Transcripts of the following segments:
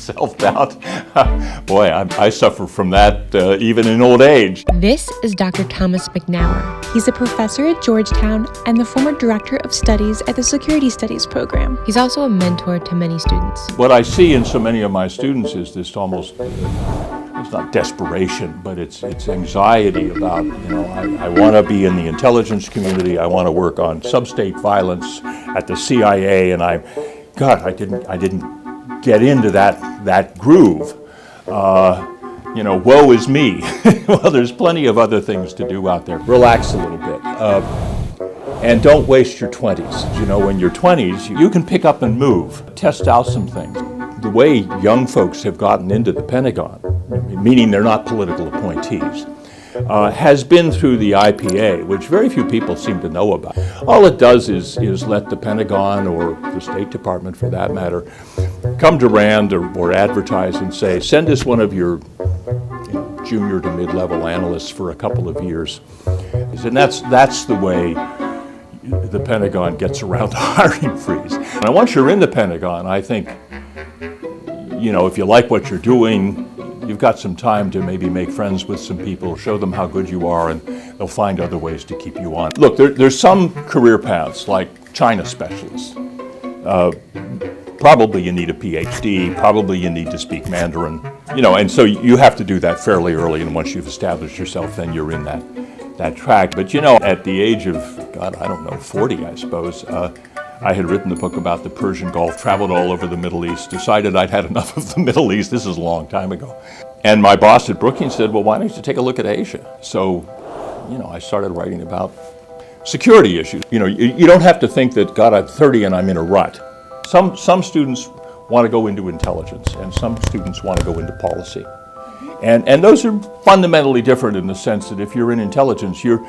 Self-doubt? Boy, I suffer from that even in old age. This is Dr. Thomas McNaugher. He's a professor at Georgetown and the former director of studies at the Security Studies program. He's also a mentor to many students. What I see in so many of my students is this almost, it's not desperation, but it's anxiety about, I want to be in the intelligence community, I want to work on sub-state violence at the CIA, and I didn't get into that groove. Woe is me. Well, there's plenty of other things to do out there. Relax a little bit. And don't waste your 20s. When you're 20s, you can pick up and move, test out some things. The way young folks have gotten into the Pentagon, meaning they're not political appointees, has been through the IPA, which very few people seem to know about. All it does is let the Pentagon, or the State Department for that matter, come to Rand or advertise and say, send us one of your junior to mid-level analysts for a couple of years. And that's the way the Pentagon gets around the hiring freeze. And once you're in the Pentagon, I think, if you like what you're doing, you've got some time to maybe make friends with some people, show them how good you are, and they'll find other ways to keep you on. Look, there's some career paths, like China specialists. Probably you need a PhD, probably you need to speak Mandarin, and so you have to do that fairly early, and once you've established yourself, then you're in that track. But at the age of, 40, I suppose, I had written a book about the Persian Gulf, traveled all over the Middle East, decided I'd had enough of the Middle East. This is a long time ago. And my boss at Brookings said, well, why don't you take a look at Asia? So, I started writing about security issues. You don't have to think that, God, I'm 30 and I'm in a rut. Some students want to go into intelligence, and some students want to go into policy. And those are fundamentally different in the sense that if you're in intelligence, you're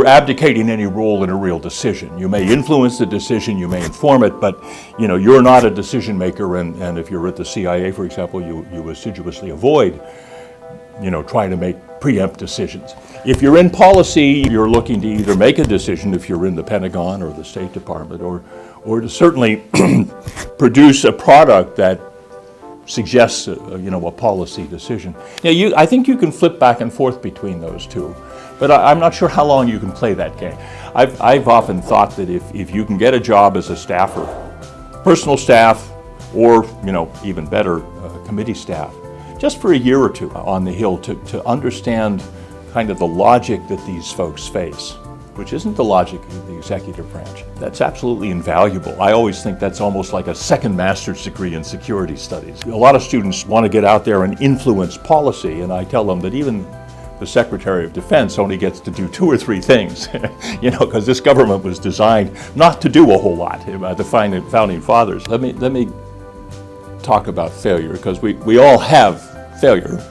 abdicating any role in a real decision. You may influence the decision, you may inform it, but you're not a decision maker. And if you're at the CIA, for example, you assiduously avoid trying to preempt decisions. If you're in policy, you're looking to either make a decision if you're in the Pentagon or the State Department, or to certainly produce a product that suggests a policy decision. I think you can flip back and forth between those two, but I'm not sure how long you can play that game. I've often thought that if you can get a job as a staffer, personal staff, or even better, committee staff, just for a year or two on the Hill to understand kind of the logic that these folks face, which isn't the logic of the executive branch. That's absolutely invaluable. I always think that's almost like a second master's degree in security studies. A lot of students want to get out there and influence policy, and I tell them that even the Secretary of Defense only gets to do 2 or 3 things, because this government was designed not to do a whole lot by the founding fathers. Let me talk about failure, because we all have failure.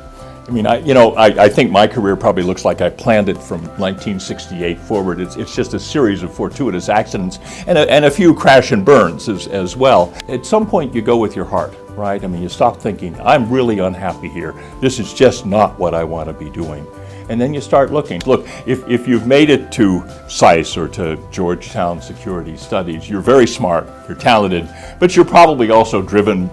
I think my career probably looks like I planned it from 1968 forward. It's just a series of fortuitous accidents and a few crash and burns as well. At some point you go with your heart, right? You stop thinking, I'm really unhappy here. This is just not what I want to be doing. And then you start looking. Look, if you've made it to SICE or to Georgetown Security Studies, you're very smart, you're talented, but you're probably also driven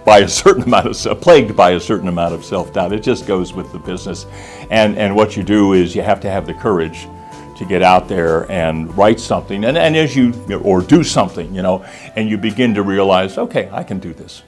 by a certain amount of, plagued by a certain amount of self-doubt. It just goes with the business. And what you do is you have to have the courage to get out there and write something, and as or do something, and you begin to realize, okay, I can do this.